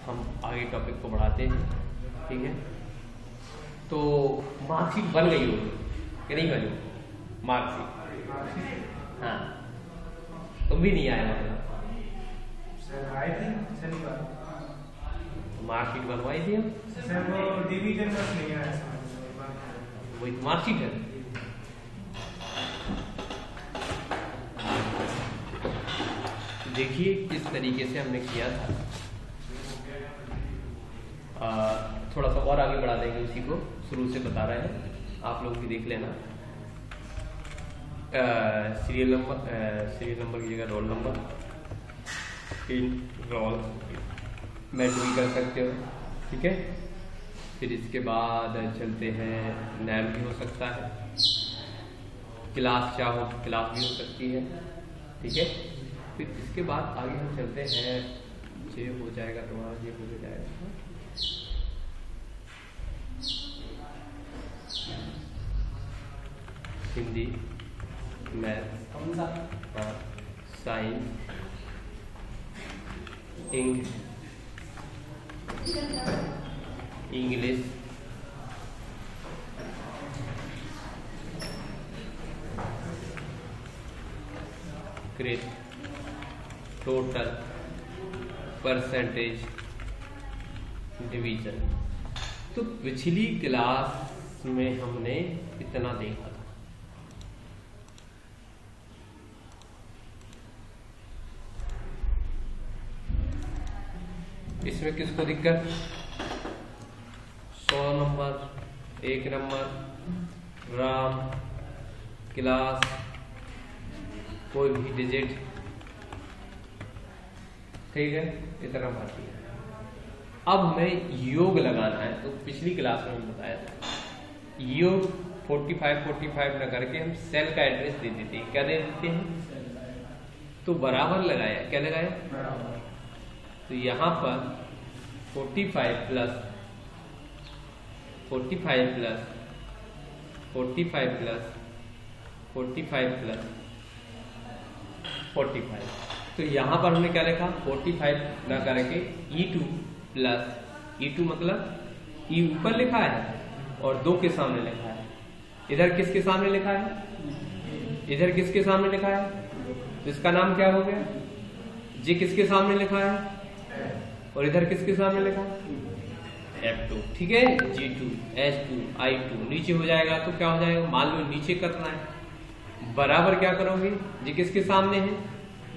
हम आगे टॉपिक को बढ़ाते हैं। ठीक है, तो मार्कशीट बन गई होगी कि नहीं बनी? मार्कशीट, हाँ, तुम भी नहीं आए मतलब मार्कशीट बनवाई थी हम सर, वो डिवीजन बस नहीं आया सर, वही तो मार्कशीट है। देखिए किस तरीके से हमने किया था, थोड़ा सा और आगे बढ़ा देंगे, उसी को शुरू से बता रहे हैं, आप लोग भी देख लेना। सीरियल नंबर की जगह रोल नंबर, रोल मेंट भी कर सकते हो। ठीक है, फिर इसके बाद चलते हैं, नैम भी हो सकता है, क्लास चाहो क्लास भी हो सकती है। ठीक है, फिर इसके बाद आगे हम चलते हैं, ये हो जाएगा तुम्हारा, ये हो जाएगा हिंदी, मैथ, हाँ, science, English, grade, total, percentage, division. तो पिछली क्लास में हमने इतना देखा था। इसमें किसको दिक्कत? 100 नंबर, 1 नंबर, राम, क्लास, कोई भी डिजिट, ठीक है, इतना बाकी है। अब हमें योग लगाना है, तो पिछली क्लास में हमने बताया था योग 45 न करके हम सेल का एड्रेस दे देते हैं। क्या दे देते हैं? तो बराबर लगाया, क्या लगाया? तो यहाँ पर 45 प्लस 45 प्लस 45 प्लस 45 प्लस 45, तो यहाँ पर हमने क्या लिखा? 45 ना करके E2 प्लस E2 मतलब E ऊपर लिखा है और 2 के सामने लिखा है। इधर किसके सामने लिखा है? इधर किसके सामने लिखा है? तो इसका नाम क्या हो गया? जी किसके सामने लिखा है और इधर किसके सामने लिखा है? F2। ठीक है, G2, H2, I2 नीचे हो जाएगा, तो क्या हो जाएगा? मान लो नीचे करना है, बराबर क्या करोगे? जी किसके सामने है?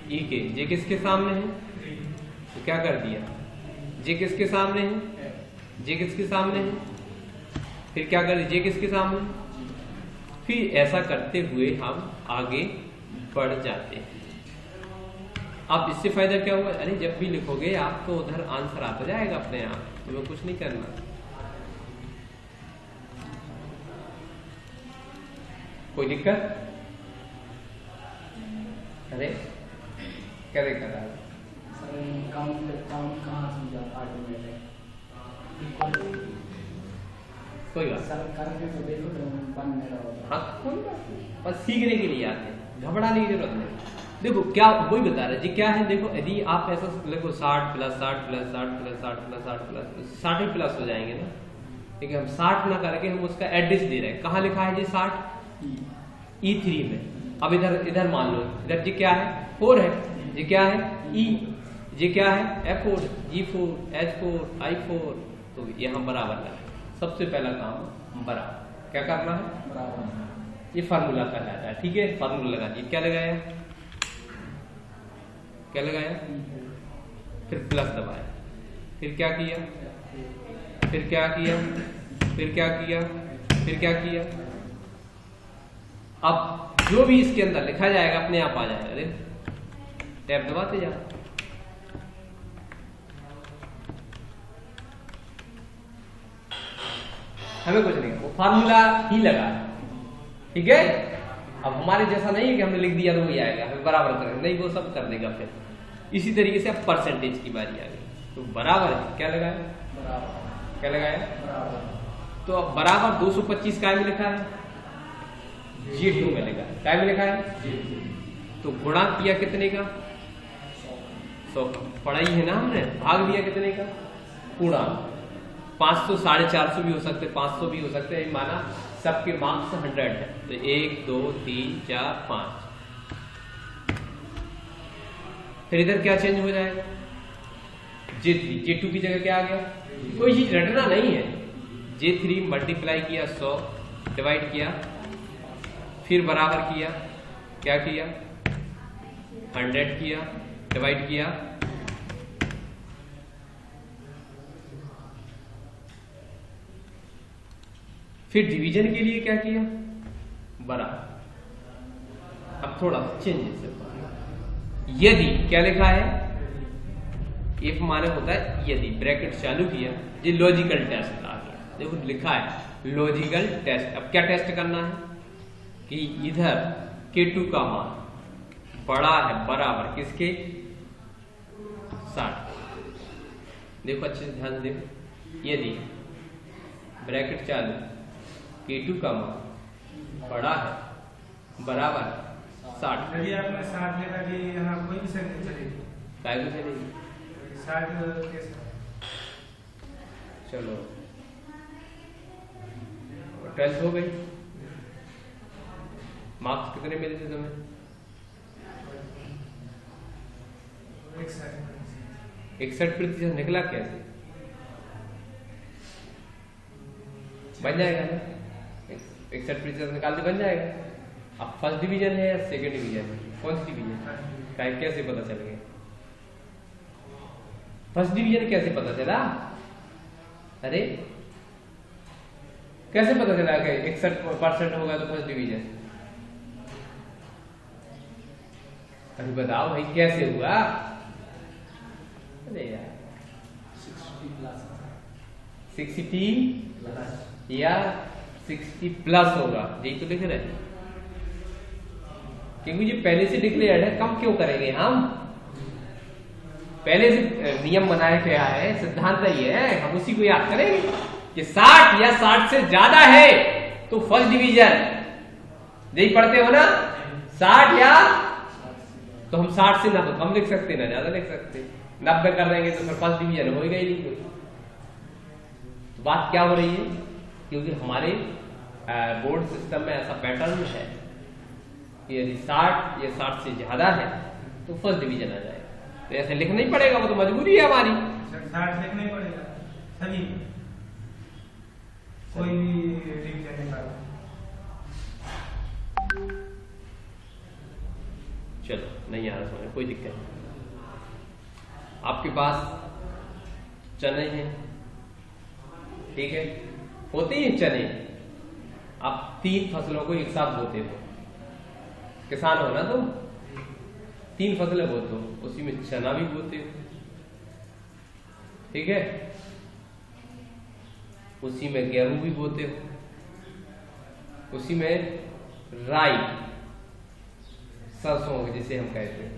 E के। जे किसके सामने है? तो क्या कर दिया? जे किसके सामने है? जे किसके सामने है? फिर क्या कर? जे किसके सामने? फिर ऐसा करते हुए हम आगे बढ़ जाते हैं। अब इससे फायदा क्या हुआ? अरे जब भी लिखोगे आप तो उधर आंसर आता जाएगा अपने आप, तुम्हें कुछ नहीं करना। कोई दिक्कत? अरे क्या दिक्कत है? कोई बात, हाँ कोई बात नहीं, बस सीखने के लिए आते हैं, घबराने की जरूरत नहीं। देखो क्या वही बता रहे जी, क्या है देखो, यदि आप ऐसा लिखो 60 plus 60 plus 60 plus 60 plus 60 plus 60 plus हो जाएंगे ना। ठीक है, हम 60 ना करके हम उसका एड्रेस दे रहे हैं। कहाँ लिखा है जी? 60 E3 में। अब इधर मान लो, इधर जी क्या है? 4 है, जी क्या है? E, जी क्या है? F4, G4, H4, I4। तो यहाँ बराबर लगा। सबसे पहला काम बराबर, क्या करना है? बराबर। ये फार्मूला कहलाता है। ठीक है, फार्मूला लगा दिया। क्या लगाया? क्या लगाया? फिर प्लस दबाया, फिर क्या किया? फिर क्या किया? फिर क्या किया? फिर क्या किया? अब जो भी इसके अंदर लिखा जाएगा अपने आप आ जाएगा। अरे टैब दबाते जा। हमें कुछ नहीं, वो फार्मूला ही लगा है। ठीक है, अब हमारे जैसा नहीं है कि हमने लिख दिया तो वही आएगा, हमें बराबर करेंगे, नहीं वो सब कर देगा। फिर इसी तरीके से अब परसेंटेज की बारी आ गई, तो बराबर है। क्या लगाया? बराबर। क्या लगाया? बराबर। तो अब बराबर 225 काय में लिखा है? G2 में लिखा है। काय में लिखा है? G2। तो गुणा किया कितने का? 100 का। पढ़ाई है ना हमने, भाग दिया कितने का? पूर्णांक। 500 450 भी हो सकते, 500 भी हो सकते हैं, माना सबके मार्क्स 100 है तो 1 2 3 4 5। फिर इधर क्या चेंज हो जाएगा, J3 J2 की जगह क्या आ गया, कोई चीज रटना नहीं है। J3 मल्टीप्लाई किया 100 डिवाइड किया, फिर बराबर किया, क्या किया 100 किया डिवाइड किया, फिर डिवीजन के लिए क्या किया बराबर। अब थोड़ा चेंज से यदि क्या लिखा है, इफ माने होता है यदि, ब्रैकेट चालू किया, ये लॉजिकल टेस्ट आ गया। देखो लिखा है लॉजिकल टेस्ट। अब क्या टेस्ट करना है कि इधर K2 का मान बड़ा है बराबर किसके 60। देखो अच्छे से ध्यान से देखो, यदि ब्रैकेट चालू K2 का मान बड़ा है बराबर 60। यदि आपने 60 लेगा कि यहाँ कोई भी संख्या चलेगी, काय को चलेगी 60 कैसे? चलो 12 हो गई। मार्क्स कितने मिले थे तुम्हें, 61% निकला कैसे, बन जाएगा ना 61% निकाल के बन जाएगा। अब फर्स्ट डिवीजन है या सेकंड डिवीजन है, कौन सी डिवीजन, कैसे पता चल गया फर्स्ट डिवीजन कैसे पता चला, अरे कैसे पता चला कि 61% होगा तो फर्स्ट डिवीजन, अभी बताओ भाई कैसे हुआ। अरे यार 60 या 60+ होगा, यही तो लिख रहे हैं, क्योंकि ये पहले से डिक्लेयर्ड है, कम क्यों करेंगे हम, पहले से नियम बनाया गया है, सिद्धांत ही है, हम उसी को याद करेंगे कि 60 या 60 से ज्यादा है तो फर्स्ट डिवीजन, यही पढ़ते हो ना 60 या, तो हम 60 से ना तो कम लिख सकते ना ज्यादा लिख सकते, 90 कर देंगे तो फिर फर्स्ट डिवीजन होगा ही नहीं कोई। तो बात क्या हो रही है, क्योंकि हमारे बोर्ड सिस्टम में ऐसा पैटर्न है कि यदि 60 या 60 से ज्यादा है तो फर्स्ट डिवीजन आ जाएगा, तो ऐसे लिखना ही पड़ेगा, वो तो मजबूरी है हमारी। 60 लिखना ही पड़ेगा सभी, कोई भी डिवीजन निकालो। चलो नहीं आ रहा समझ, कोई दिक्कत नहीं। आपके पास चने हैं, ठीक है, होते ही चने, आप 3 फसलों को एक साथ बोते हो, किसान हो ना तुम, 3 फसलें बोते हो, उसी में चना भी बोते हो, ठीक है, उसी में गेहूं भी बोते हो, उसी में राई सरसों जिसे हम कहते हैं,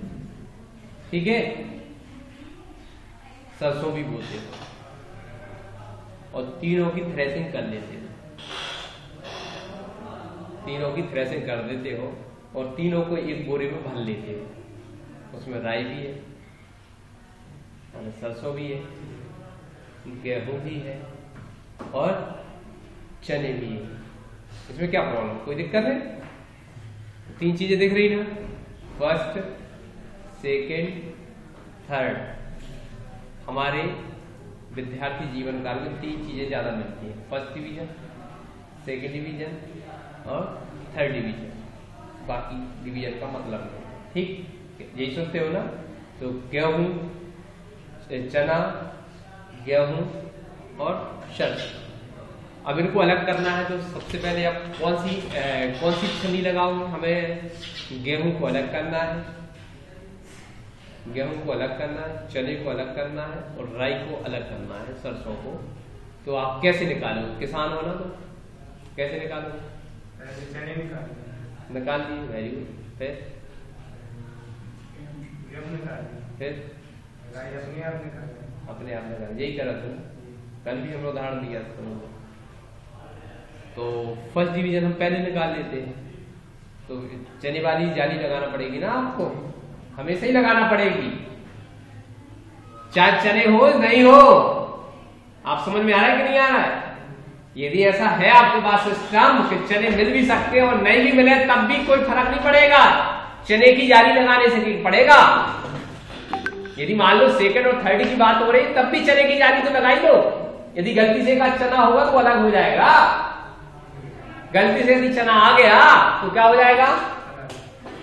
ठीक है, सरसों भी बोते हो, और तीनों की थ्रेसिंग कर लेते हो, तीनों की थ्रेसिंग कर देते हो और तीनों को एक बोरे में भर लेते हो, उसमें राई भी है, सरसों भी है, गेहूं भी है और चने भी है। इसमें क्या प्रॉब्लम, कोई दिक्कत है, 3 चीजें दिख रही ना, फर्स्ट सेकेंड थर्ड, हमारे विद्यार्थी जीवन काल में 3 चीजें ज्यादा मिलती हैं, फर्स्ट डिवीजन, सेकेंड डिवीजन और थर्ड डिवीजन, बाकी डिवीजन का मतलब नहीं, ठीक, यही सुनते हो ना। तो गेहूं, चना, गेहूं और सरसों, अब इनको अलग करना है तो सबसे पहले आप कौन सी छन्नी लगाओगे, हमें गेहूं को अलग करना है, गेहूं को अलग करना है, चने को अलग करना है और राई को अलग करना है, सरसों को। तो आप कैसे निकालोगे, किसान हो ना तो कैसे निकालोगे, चने निकाल दिए, वेरी गुड, फिर अपने आप निकाल, यही करा था, कल भी हमने उदाहरण दिया था। तो फर्स्ट डिवीजन हम पहले निकाल लेते हैं, तो चने वाली जाली लगाना पड़ेगी ना आपको, हमेशा ही लगाना पड़ेगी, चाहे चने हो नहीं हो, आप समझ में आ रहा है कि नहीं आ रहा है? यदि ऐसा है आपके पास सिस्टम कि चने मिल भी सकते हैं और नहीं भी मिले तब भी कोई फर्क नहीं पड़ेगा, चने की जाली लगाने से नहीं पड़ेगा। यदि मान लो सेकंड और थर्ड की बात हो रही तब भी चने की जाली तो लगाई लो। यदि गलती से का चना होगा तो अलग हो जाएगा, गलती से यदि चना आ गया तो क्या हो जाएगा,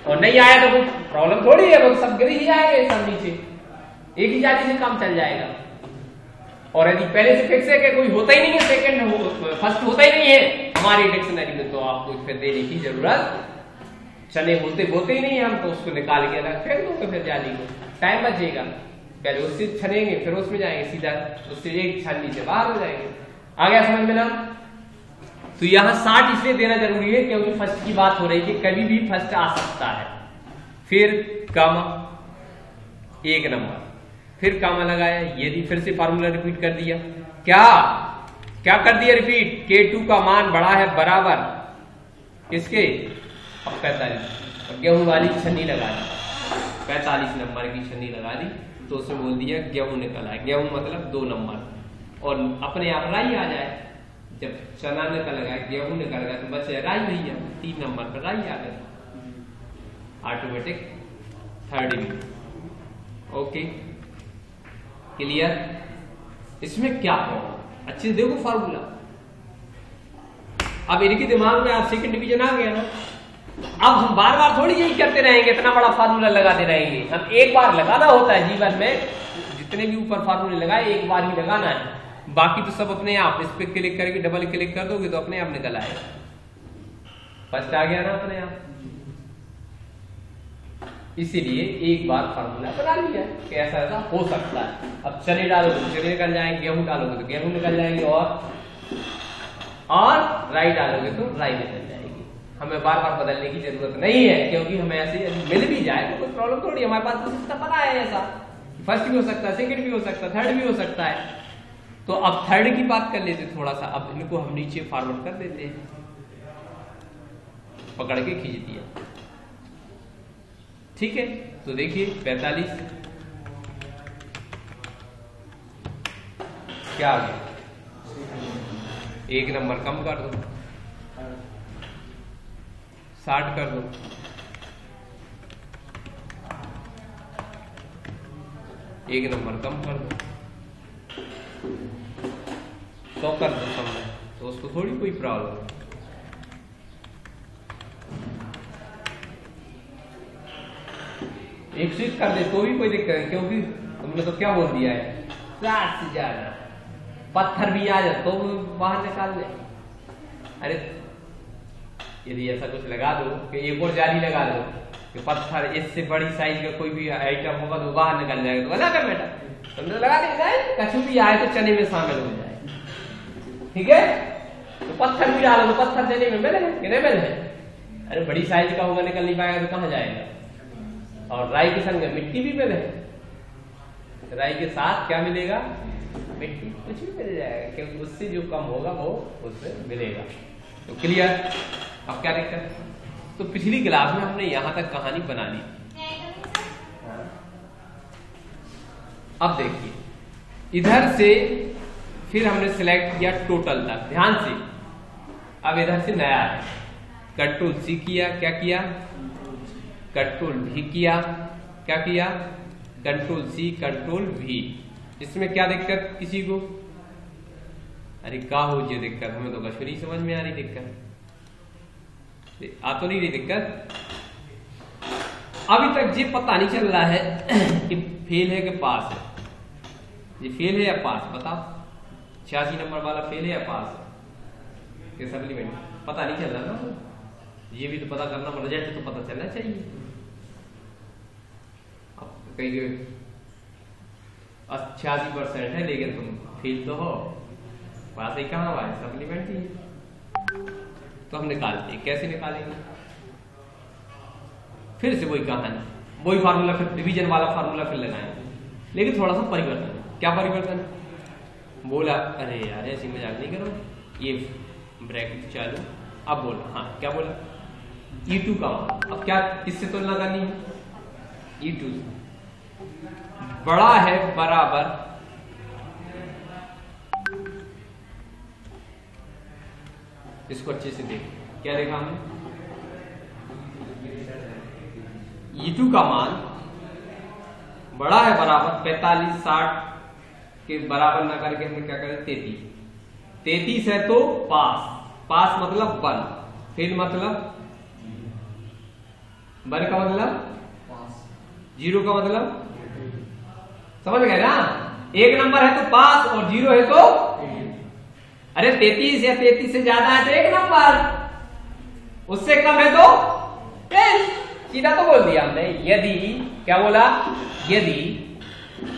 और नहीं आया तो कोई प्रॉब्लम थोड़ी है, वो सब गिर ही जाएंगे सब नीचे, एक ही जाली से काम चल जाएगा। और यदि पहले से फिक्स है कि कोई होता ही नहीं है सेकंड फर्स्ट होता ही नहीं है हमारी डिक्शनरी में, तो आपको फिर देने की जरूरत, चने होते ही नहीं है हम तो उसको निकाल के अलग फेंक दो फिर जाली को, टाइम बचेगा। पहले उससे छनेंगे फिर उसमें जाएंगे सीधा, उससे एक छाननी से बाहर हो जाएंगे। आ गया समझ में ना? तो यहां 60 इसलिए देना जरूरी है क्योंकि फर्स्ट की बात हो रही है, कभी भी फर्स्ट आ सकता है। फिर कामा 1 नंबर, फिर कामा लगाया, यदि फिर से फार्मूला रिपीट कर दिया, क्या कर दिया रिपीट, K2 का मान बड़ा है बराबर किसके, 45, गेहूं वाली छन्नी लगा दी, 45 नंबर की छन्नी लगा दी, तो उसमें बोल दिया गेहूं निकल आए, गेहूं मतलब 2 नंबर, और अपने आप राई आ जाए। जब चना निकल गया गेहूं निकल गया तो बचे राई भैया, 3 नंबर पर राई आ गई, automatic third division. Okay clear? इसमें क्या प्रॉब्लम, अच्छे से देखो फार्मूला। अब इनके दिमाग में आज सेकंड डिवीजन आ गया ना, अब हम बार बार थोड़ी यही करते रहेंगे, इतना बड़ा फार्मूला लगाते रहेंगे। हम एक बार लगाना होता है जीवन में, जितने भी ऊपर फार्मूले लगाए एक बार ही लगाना है, बाकी तो सब अपने आप, इस पे क्लिक करके डबल क्लिक कर दोगे तो अपने आप निकल आएगा। फर्स्ट आ गया ना अपने आप, इसीलिए एक बार फार्मूला बना लिया कि ऐसा ऐसा हो सकता है। अब चने डालोगे तो चने निकल जाएंगे, गेहूं डालोगे तो गेहूं निकल जाएंगे, और राई डालोगे तो राई निकल जाएगी। हमें बार बार बदलने की जरूरत नहीं है, क्योंकि हमें ऐसे मिल भी जाए तो कोई प्रॉब्लम थोड़ी, हमारे पास तो सिस्टम पता है ऐसा, फर्स्ट भी हो सकता है, सेकंड भी हो सकता है, थर्ड भी हो सकता है। तो अब थर्ड की बात कर लेते थोड़ा सा, अब इनको हम नीचे फॉरवर्ड कर देते हैं, पकड़ के खींच दिया, ठीक है। तो देखिए 45 क्या आ गया, 1 नंबर कम कर दो, 60 कर दो, 1 नंबर कम कर दो, 100 कर दो सब में, तो उसको थोड़ी कोई प्रॉब्लम है। एक स्विच कर दे तो भी कोई दिक्कत नहीं, क्योंकि तुमने तो क्या बोल दिया है 60 से ज्यादा, पत्थर भी आ जाए तो बाहर निकाल दे। अरे यदि ऐसा कुछ लगा दो कि एक और जाली लगा दो कि पत्थर इससे बड़ी साइज का कोई भी आइटम होगा तो बाहर निकल जाएगा, तो लगा कर बेटा तुमने लगा देगा, कछु भी आए तो चने में शामिल हो जाए, ठीक है। तो पत्थर भी डालो तो पत्थर चने में मिले कि नहीं मिले, अरे बड़ी साइज का होगा निकल नहीं पाएगा तो कहाँ जाएगा। और राई के संग मिट्टी भी मिले, राई के साथ क्या मिलेगा, मिट्टी, कुछ भी मिल जाएगा, क्योंकि उससे जो कम होगा वो उससे मिलेगा। तो क्लियर? अब क्या दिक्कत? तो पिछली क्लास में हमने यहां तक कहानी बना ली। अब देखिए इधर से फिर हमने सिलेक्ट किया टोटल तक, ध्यान से। अब इधर से नया है, कंट्रोल सी किया, क्या किया, कंट्रोल भी किया, क्या किया, कंट्रोल सी कंट्रोल भी। इसमें क्या दिक्कत किसी को? अरे क्या हो ये दिक्कत, हमें तो कश्मीर नहीं समझ में आ रही दिक्कत, आ तो नहीं रही दिक्कत। अभी तक ये पता नहीं चल रहा है कि फेल है कि पास है, ये फेल है या पास, बताओ। 86 नंबर वाला फेल है या पास है, सप्लीमेंट पता नहीं चल रहा ना, ये भी तो पता करना, रिजल्ट तो पता चलना चाहिए। अब कहीं 86% है लेकिन तुम फेल तो हो, पास ही कहाँ हुआ है, सप्लीमेंट ही है। तो हम निकालते, कैसे निकालेंगे, फिर से वही कहानी, वही फार्मूला, फिर डिवीजन वाला फार्मूला फिर लगाएंगे, लेकिन थोड़ा सा परिवर्तन। क्या परिवर्तन? बोला अरे यार ऐसी मजाक नहीं करो, ये ब्रैकेट चालू, अब बोला, हाँ क्या बोला, E2 का अब क्या किससे तुलना करनी है, E2 बड़ा है बराबर इसको अच्छे से देख, क्या देखा हमने, E2 का मान बड़ा है बराबर 45 60 के बराबर ना करके हमने क्या करें 33 है तो पास मतलब 1, फिर मतलब 1 का मतलब 0 का मतलब, समझ गए ना, 1 नंबर है तो पास और 0 है तो, अरे 33 या 33 से ज्यादा है तो 1 नंबर, उससे कम है तो फेल। सीधा तो बोल दिया हमने। यदि क्या बोला, यदि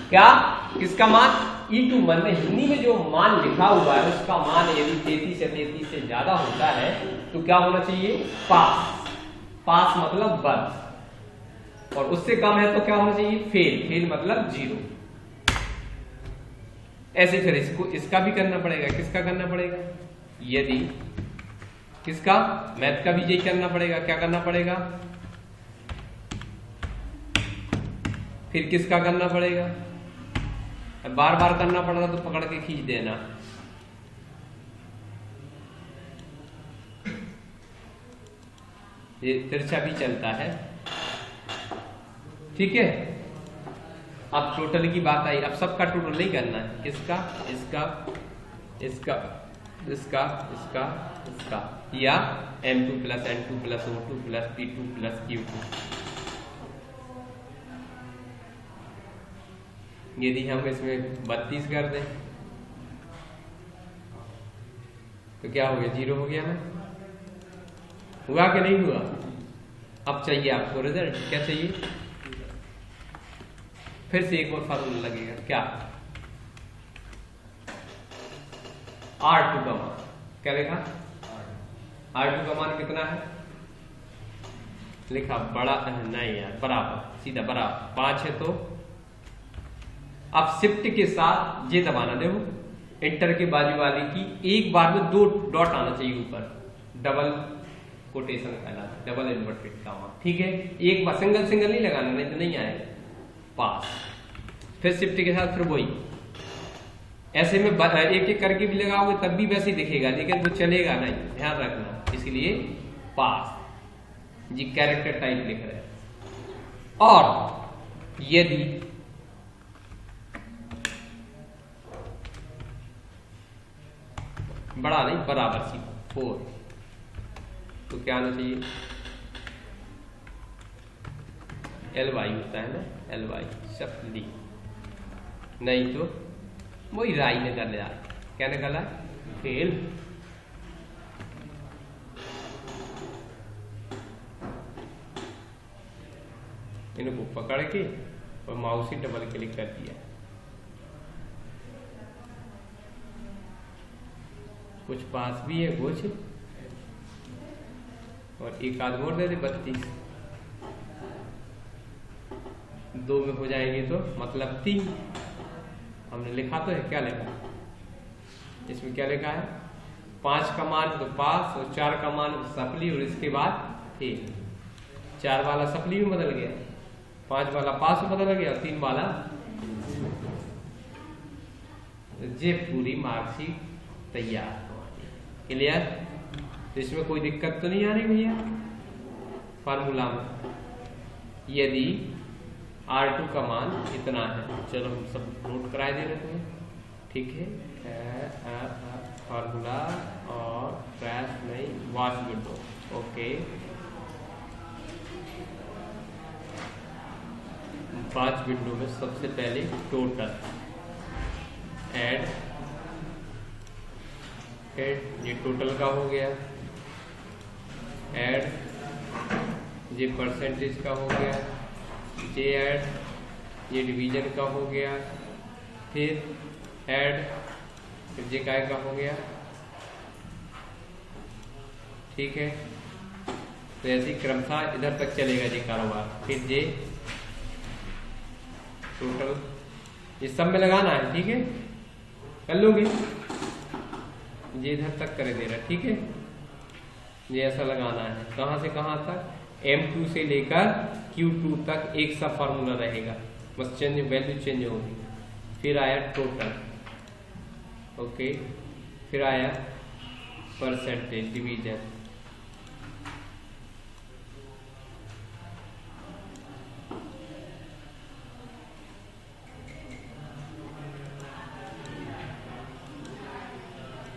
क्या किसका मान E2 मन में हिंदी में जो मान लिखा हुआ है उसका मान यदि 33 या 33 से ज्यादा होता है तो क्या होना चाहिए, पास मतलब 1, और उससे कम है तो क्या होना चाहिए, फेल मतलब 0। ऐसे फिर इसका भी करना पड़ेगा, किसका करना पड़ेगा, यदि किसका, मैथ का भी यही करना पड़ेगा, क्या करना पड़ेगा, फिर किसका करना पड़ेगा, बार बार करना पड़ रहा तो पकड़ के खींच देना। ये तिरछा भी चलता है, ठीक है। अब टोटल की बात आई, अब सबका टोटल नहीं करना है, किसका, इसका या M2 + N2 + O2 + P2 + Q2। यदि हम इसमें 32 कर दें तो क्या हो गया, 0 हो गया ना, हुआ कि नहीं हुआ। अब चाहिए आपको रिजल्ट, क्या चाहिए, फिर से एक और फार्मूला लगेगा, क्या, R2 का मान, क्या लिखा, R2 का मान कितना है, लिखा बड़ा नहीं यार, बराबर, सीधा बराबर 5 है तो अब शिफ्ट के साथ ये दबाना, देखो इंटर के बाजू वाले की एक बार में 2 डॉट आना चाहिए ऊपर, डबल कोटेशन कहलाता है, डबल इन्वर्टेड कॉमा, ठीक है। एक बार सिंगल नहीं लगाना, नहीं तो नहीं आएगा, पास, फिर शिफ्ट के साथ फिर वही, ऐसे में एक एक करके भी लगाओगे तब भी वैसे ही दिखेगा, लेकिन वो चलेगा नहीं, ध्यान रखना, इसलिए पास जी कैरेक्टर टाइप लिख रहे हैं। और यदि बड़ा नहीं बराबर सी 4 तो क्या आना चाहिए, LY होता है ना, LY सप्ली, नहीं तो वही राई निकल रहा है, क्या निकला, फेल। इनको पकड़ के और माउस ही डबल क्लिक कर दिया, कुछ पास भी है कुछ, और एक आध और दे दे 32, 2 में हो जाएंगे तो मतलब 3, हमने लिखा तो है, क्या लिखा, इसमें क्या लिखा है, 5 का मान तो पास और 4 का मान सप्ली, और इसके बाद फेल, 4 वाला सप्ली में बदल गया, 5 वाला पास में बदल गया, और 3 वाला, ये पूरी मार्कशीट तैयार, क्लियर। तो इसमें कोई दिक्कत तो नहीं आ रही भैया फार्मूला में। यदि R2 का मान इतना है, चलो हम सब नोट कराए दे रहे हैं, ठीक है, फार्मूला और क्रैश नहीं, watch window, okay. Watch window में सबसे पहले टोटल ऐड, ये टोटल का हो गया, ऐड ये परसेंटेज का हो गया, जे ऐड ये डिवीजन का हो गया, फिर ऐड फिर जे काय का हो गया, ठीक है। तो ऐसे ही क्रमशः इधर तक चलेगा जी कारोबार, फिर जे टोटल, ये सब में लगाना है, ठीक है, कर लोगे, ये इधर तक कर दे रहा, ठीक है, ये ऐसा लगाना है, कहां से कहां तक, M2 से लेकर Q2 तक एक सा फार्मूला रहेगा, बस चेंज, वैल्यू चेंज होगी। फिर आया टोटल, ओके, फिर आया परसेंटेज डिवीजन।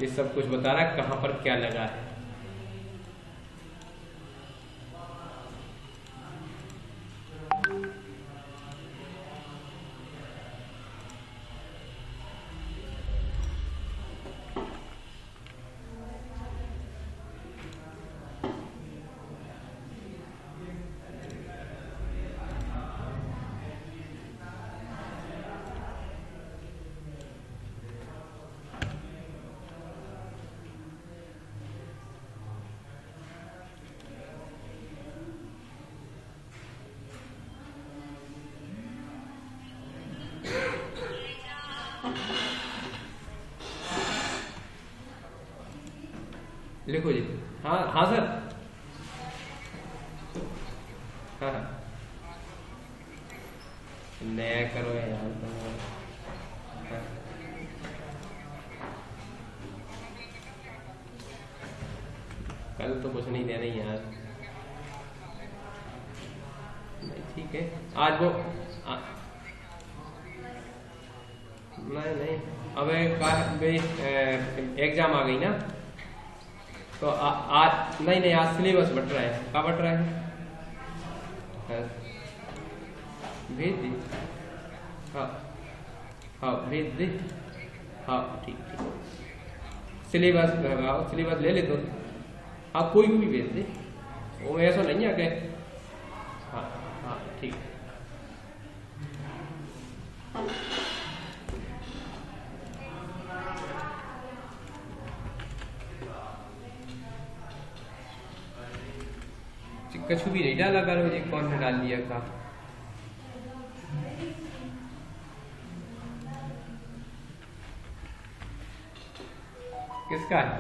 ये सब कुछ बता रहा है कहां पर क्या लगा है। लिखो जी। हाँ हाँ सर। हाँ हाँ नया करो यार। हाँ। कल तो कुछ नहीं देना ही यार। नहीं ठीक है आज वो नहीं नहीं अब एग्जाम आ गई ना तो आज नहीं आज सिलेबस बट रहा है। क्या बट रहा है? भेज दी। हाँ हाँ भेज दे। हाँ ठीक ठीक सिलेबस ले ले तो। हाँ कोई भी भेज दे वो ऐसा नहीं है क्या? हाँ हाँ ठीक है। कछु भी नहीं डाला करो जी। कौन ने डाल दिया था? किसका है?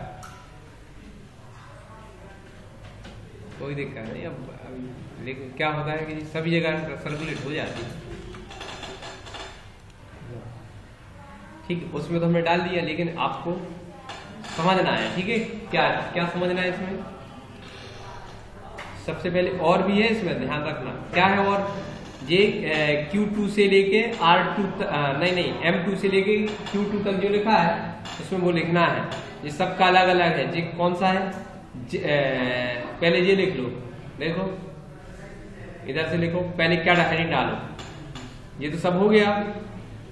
कोई दिक्कत नहीं अब लेकिन क्या होता है कि सभी जगह सर्कुलेट हो जाती है। ठीक उसमें तो हमने डाल दिया लेकिन आपको समझना है। ठीक है क्या क्या समझना है इसमें? सबसे पहले और भी है इसमें ध्यान रखना। क्या है और? जे Q2 से लेके R2 नहीं M2 से लेके Q2 तक जो लिखा है उसमें वो लिखना है। ये सबका अलग अलग है। जे कौन सा है? पहले ये लिख लो। देखो इधर से लिखो पहले क्या हेडिंग डालो। ये तो सब हो गया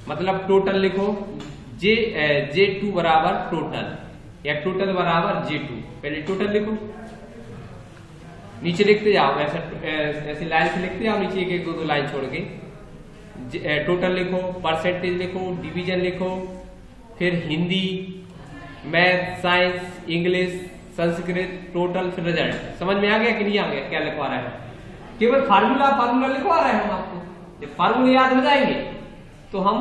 मतलब टोटल लिखो। J2 बराबर टोटल या टोटल बराबर J2। पहले टोटल लिखो नीचे लिखते जाओ ऐसे लाइन से लिखते जाओ नीचे एक दो लाइन छोड़ के। टोटल लिखो परसेंटेज लिखो डिवीजन लिखो फिर Hindi math science English Sanskrit total फिर रिजल्ट। समझ में आ गया कि नहीं आ गया? क्या लिखवा रहा है? केवल फार्मूला लिखवा रहे हैं हम आपको। जब फार्मूले याद हो जाएंगे तो हम